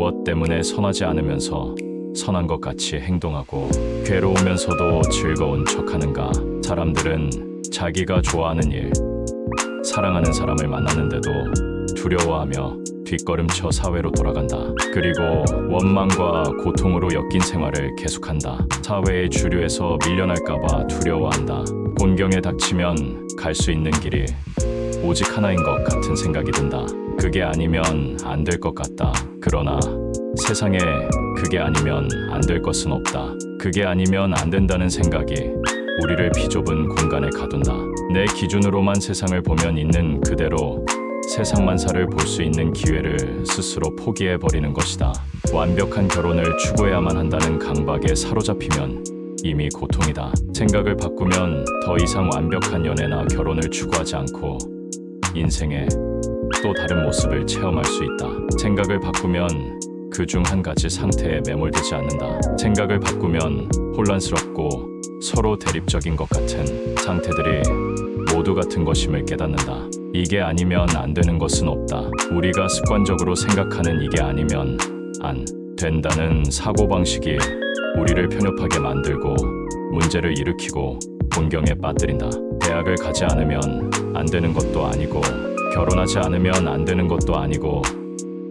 무엇 때문에 선하지 않으면서 선한 것 같이 행동하고 괴로우면서도 즐거운 척하는가? 사람들은 자기가 좋아하는 일, 사랑하는 사람을 만났는데도 두려워하며 뒷걸음쳐 사회로 돌아간다. 그리고 원망과 고통으로 엮인 생활을 계속한다. 사회의 주류에서 밀려날까봐 두려워한다. 곤경에 닥치면 갈 수 있는 길이 오직 하나인 것 같은 생각이 든다. 그게 아니면 안 될 것 같다. 그러나 세상에 그게 아니면 안 될 것은 없다. 그게 아니면 안 된다는 생각이 우리를 비좁은 공간에 가둔다. 내 기준으로만 세상을 보면 있는 그대로 세상만사를 볼 수 있는 기회를 스스로 포기해버리는 것이다. 완벽한 결혼을 추구해야만 한다는 강박에 사로잡히면 이미 고통이다. 생각을 바꾸면 더 이상 완벽한 연애나 결혼을 추구하지 않고 인생의 또 다른 모습을 체험할 수 있다. 생각을 바꾸면 그 중 한 가지 상태에 매몰되지 않는다. 생각을 바꾸면 혼란스럽고 서로 대립적인 것 같은 상태들이 모두 같은 것임을 깨닫는다. 이게 아니면 안 되는 것은 없다. 우리가 습관적으로 생각하는 이게 아니면 안 된다는 사고방식이 우리를 편협하게 만들고 문제를 일으키고 곤경에 빠뜨린다. 대학을 가지 않으면 안 되는 것도 아니고 결혼하지 않으면 안 되는 것도 아니고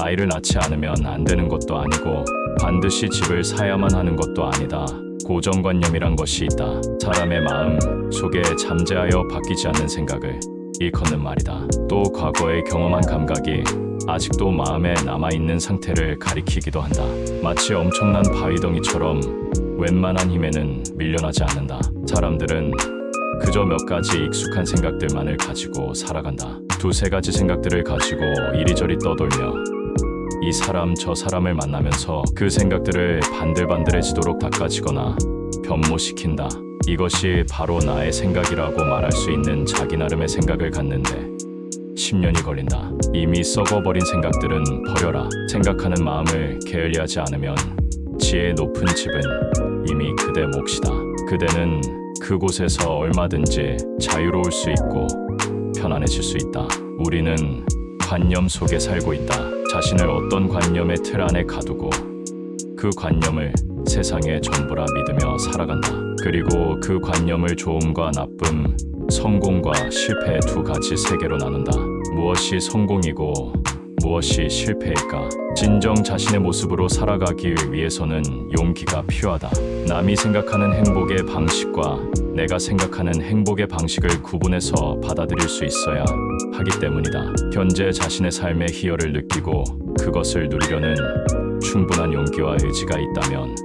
아이를 낳지 않으면 안 되는 것도 아니고 반드시 집을 사야만 하는 것도 아니다. 고정관념이란 것이 있다. 사람의 마음 속에 잠재하여 바뀌지 않는 생각을 일컫는 말이다. 또 과거에 경험한 감각이 아직도 마음에 남아있는 상태를 가리키기도 한다. 마치 엄청난 바위덩이처럼 웬만한 힘에는 밀려나지 않는다. 사람들은 그저 몇 가지 익숙한 생각들만을 가지고 살아간다. 두세 가지 생각들을 가지고 이리저리 떠돌며 이 사람 저 사람을 만나면서 그 생각들을 반들반들해지도록 닦아지거나 변모시킨다. 이것이 바로 나의 생각이라고 말할 수 있는 자기 나름의 생각을 갖는데 10년이 걸린다. 이미 썩어버린 생각들은 버려라. 생각하는 마음을 게을리하지 않으면 지혜 높은 집은 이미 그대 몫이다. 그대는 그곳에서 얼마든지 자유로울 수 있고 편안해질 수 있다. 우리는 관념 속에 살고 있다. 자신을 어떤 관념의 틀 안에 가두고 그 관념을 세상의 전부라 믿으며 살아간다. 그리고 그 관념을 좋음과 나쁨, 성공과 실패의 두 가지 세계로 나눈다. 무엇이 성공이고 무엇이 실패일까? 진정 자신의 모습으로 살아가기 위해서는 용기가 필요하다. 남이 생각하는 행복의 방식과 내가 생각하는 행복의 방식을 구분해서 받아들일 수 있어야 하기 때문이다. 현재 자신의 삶의 희열을 느끼고 그것을 누리려는 충분한 용기와 의지가 있다면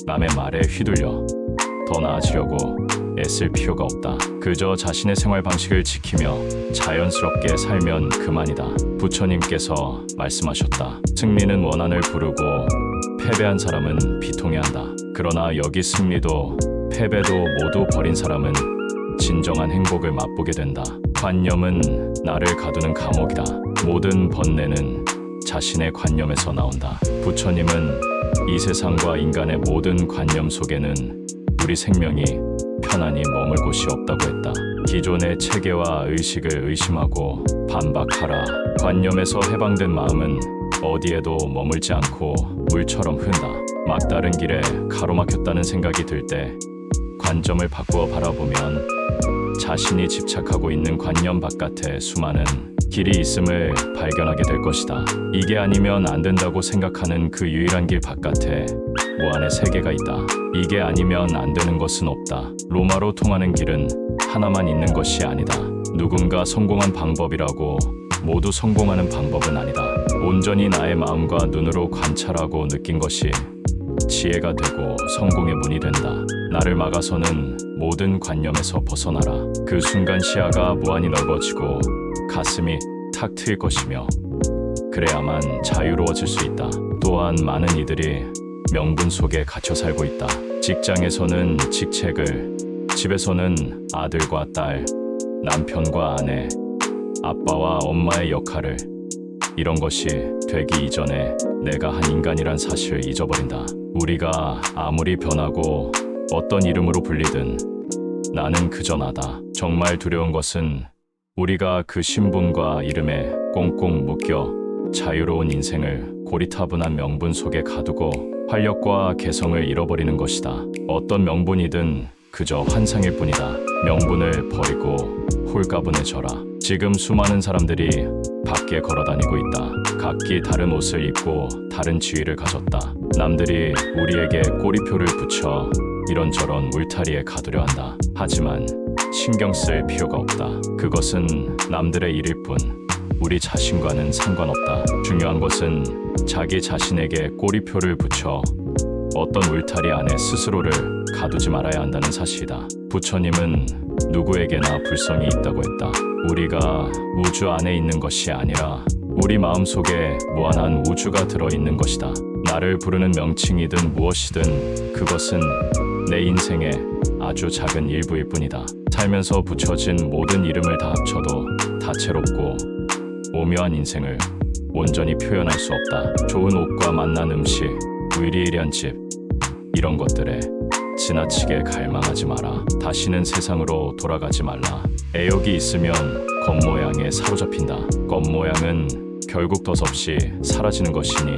남의 말에 휘둘려 더 나아지려고 애쓸 필요가 없다. 그저 자신의 생활 방식을 지키며 자연스럽게 살면 그만이다. 부처님께서 말씀하셨다. 승리는 원한을 부르고 패배한 사람은 비통해한다. 그러나 여기 승리도 패배도 모두 버린 사람은 진정한 행복을 맛보게 된다. 관념은 나를 가두는 감옥이다. 모든 번뇌는 자신의 관념에서 나온다. 부처님은 이 세상과 인간의 모든 관념 속에는 우리 생명이 편안히 머물 곳이 없다고 했다. 기존의 체계와 의식을 의심하고 반박하라. 관념에서 해방된 마음은 어디에도 머물지 않고 물처럼 흐른다. 막다른 길에 가로막혔다는 생각이 들 때 관점을 바꾸어 바라보면 자신이 집착하고 있는 관념 바깥에 수많은 길이 있음을 발견하게 될 것이다. 이게 아니면 안 된다고 생각하는 그 유일한 길 바깥에 무한의 세계가 있다. 이게 아니면 안 되는 것은 없다. 로마로 통하는 길은 하나만 있는 것이 아니다. 누군가 성공한 방법이라고 모두 성공하는 방법은 아니다. 온전히 나의 마음과 눈으로 관찰하고 느낀 것이 지혜가 되고 성공의 문이 된다. 나를 막아서는 모든 관념에서 벗어나라. 그 순간 시야가 무한히 넓어지고 가슴이 탁 트일 것이며 그래야만 자유로워질 수 있다. 또한 많은 이들이 명분 속에 갇혀 살고 있다. 직장에서는 직책을, 집에서는 아들과 딸, 남편과 아내, 아빠와 엄마의 역할을, 이런 것이 되기 이전에 내가 한 인간이란 사실을 잊어버린다. 우리가 아무리 변하고 어떤 이름으로 불리든 나는 그저 나다. 정말 두려운 것은 우리가 그 신분과 이름에 꽁꽁 묶여 자유로운 인생을 고리타분한 명분 속에 가두고 활력과 개성을 잃어버리는 것이다. 어떤 명분이든 그저 환상일 뿐이다. 명분을 버리고 홀가분해져라. 지금 수많은 사람들이 밖에 걸어다니고 있다. 각기 다른 옷을 입고 다른 지위를 가졌다. 남들이 우리에게 꼬리표를 붙여 이런저런 울타리에 가두려 한다. 하지만 신경 쓸 필요가 없다. 그것은 남들의 일일 뿐 우리 자신과는 상관없다. 중요한 것은 자기 자신에게 꼬리표를 붙여 어떤 울타리 안에 스스로를 가두지 말아야 한다는 사실이다. 부처님은 누구에게나 불성이 있다고 했다. 우리가 우주 안에 있는 것이 아니라 우리 마음속에 무한한 우주가 들어있는 것이다. 나를 부르는 명칭이든 무엇이든 그것은 내 인생의 아주 작은 일부일 뿐이다. 살면서 붙여진 모든 이름을 다 합쳐도 다채롭고 오묘한 인생을 온전히 표현할 수 없다. 좋은 옷과 맛난 음식, 의리의리한 집, 이런 것들에 지나치게 갈망하지 마라. 다시는 세상으로 돌아가지 말라. 애욕이 있으면 겉모양에 사로잡힌다. 겉모양은 결국 덧없이 사라지는 것이니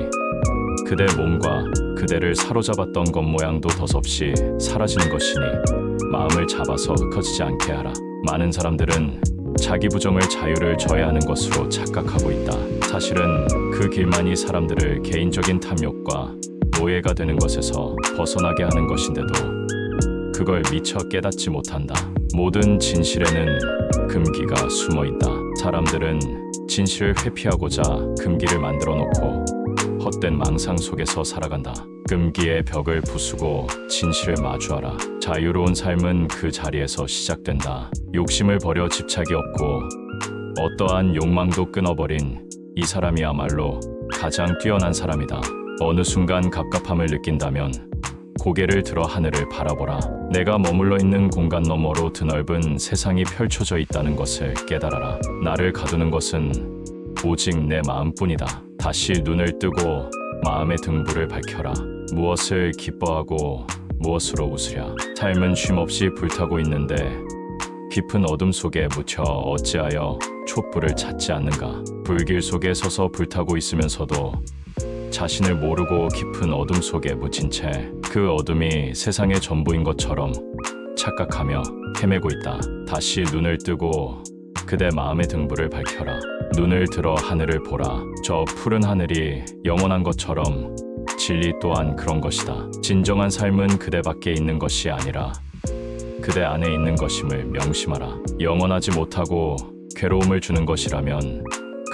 그대 몸과 그대를 사로잡았던 겉모양도 덧없이 사라지는 것이니 마음을 잡아서 흩어지지 않게 하라. 많은 사람들은 자기 부정을 자유를 저해하는 것으로 착각하고 있다. 사실은 그 길만이 사람들을 개인적인 탐욕과 노예가 되는 것에서 벗어나게 하는 것인데도 그걸 미처 깨닫지 못한다. 모든 진실에는 금기가 숨어 있다. 사람들은 진실을 회피하고자 금기를 만들어 놓고 헛된 망상 속에서 살아간다. 금기의 벽을 부수고 진실을 마주하라. 자유로운 삶은 그 자리에서 시작된다. 욕심을 버려 집착이 없고 어떠한 욕망도 끊어버린 이 사람이야말로 가장 뛰어난 사람이다. 어느 순간 갑갑함을 느낀다면 고개를 들어 하늘을 바라보라. 내가 머물러 있는 공간 너머로 드넓은 세상이 펼쳐져 있다는 것을 깨달아라. 나를 가두는 것은 오직 내 마음뿐이다. 다시 눈을 뜨고 마음의 등불을 밝혀라. 무엇을 기뻐하고 무엇으로 웃으랴. 삶은 쉼없이 불타고 있는데 깊은 어둠 속에 묻혀 어찌하여 촛불을 찾지 않는가. 불길 속에 서서 불타고 있으면서도 자신을 모르고 깊은 어둠 속에 묻힌 채 그 어둠이 세상의 전부인 것처럼 착각하며 헤매고 있다. 다시 눈을 뜨고 그대 마음의 등불을 밝혀라. 눈을 들어 하늘을 보라. 저 푸른 하늘이 영원한 것처럼 진리 또한 그런 것이다. 진정한 삶은 그대 밖에 있는 것이 아니라 그대 안에 있는 것임을 명심하라. 영원하지 못하고 괴로움을 주는 것이라면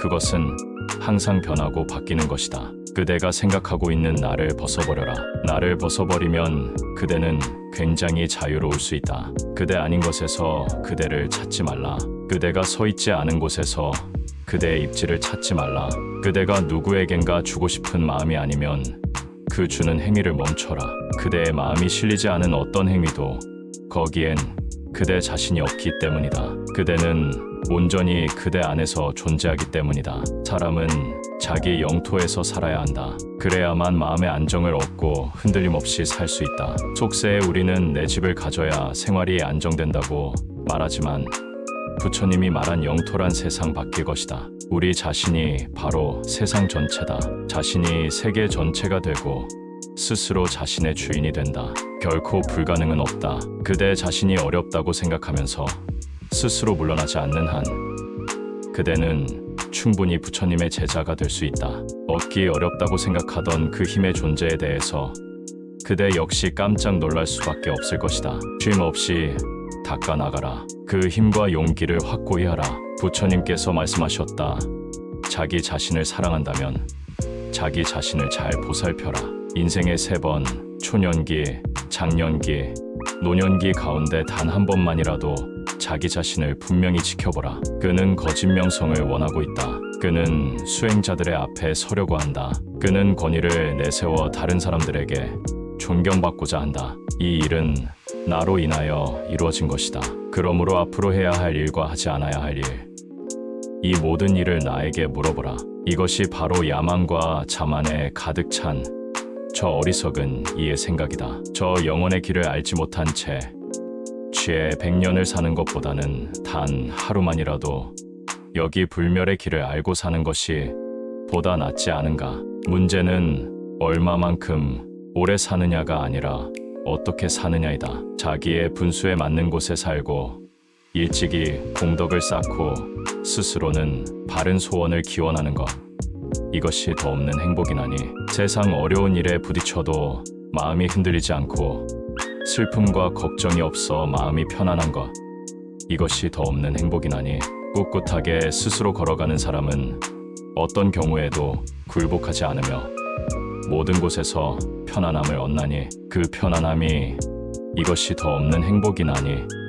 그것은 항상 변하고 바뀌는 것이다. 그대가 생각하고 있는 나를 벗어버려라. 나를 벗어버리면 그대는 굉장히 자유로울 수 있다. 그대 아닌 것에서 그대를 찾지 말라. 그대가 서 있지 않은 곳에서 그대의 입지를 찾지 말라. 그대가 누구에겐가 주고 싶은 마음이 아니면 그 주는 행위를 멈춰라. 그대의 마음이 실리지 않은 어떤 행위도 거기엔 그대 자신이 없기 때문이다. 그대는 온전히 그대 안에서 존재하기 때문이다. 사람은 자기 영토에서 살아야 한다. 그래야만 마음의 안정을 얻고 흔들림 없이 살 수 있다. 속세에 우리는 내 집을 가져야 생활이 안정된다고 말하지만 부처님이 말한 영토란 세상 밖의 것이다. 우리 자신이 바로 세상 전체다. 자신이 세계 전체가 되고 스스로 자신의 주인이 된다. 결코 불가능은 없다. 그대 자신이 어렵다고 생각하면서 스스로 물러나지 않는 한 그대는 충분히 부처님의 제자가 될 수 있다. 얻기 어렵다고 생각하던 그 힘의 존재에 대해서 그대 역시 깜짝 놀랄 수밖에 없을 것이다. 쉼 없이 닦아 나가라. 그 힘과 용기를 확고히 하라. 부처님께서 말씀하셨다. 자기 자신을 사랑한다면 자기 자신을 잘 보살펴라. 인생의 3번, 초년기, 장년기, 노년기 가운데 단 한 번만이라도 자기 자신을 분명히 지켜보라. 그는 거짓 명성을 원하고 있다. 그는 수행자들의 앞에 서려고 한다. 그는 권위를 내세워 다른 사람들에게 존경받고자 한다. 이 일은 나로 인하여 이루어진 것이다. 그러므로 앞으로 해야 할 일과 하지 않아야 할 일, 이 모든 일을 나에게 물어보라. 이것이 바로 야망과 자만에 가득 찬 저 어리석은 이의 생각이다. 저 영혼의 길을 알지 못한 채 취해 100년을 사는 것보다는 단 하루만이라도 여기 불멸의 길을 알고 사는 것이 보다 낫지 않은가? 문제는 얼마만큼 오래 사느냐가 아니라 어떻게 사느냐이다. 자기의 분수에 맞는 곳에 살고 일찍이 공덕을 쌓고 스스로는 바른 소원을 기원하는 것. 이것이 더 없는 행복이나니. 세상 어려운 일에 부딪혀도 마음이 흔들리지 않고 슬픔과 걱정이 없어 마음이 편안한 것. 이것이 더 없는 행복이나니. 꿋꿋하게 스스로 걸어가는 사람은 어떤 경우에도 굴복하지 않으며 모든 곳에서 편안함을 얻나니. 그 편안함이 이것이 더 없는 행복이나니.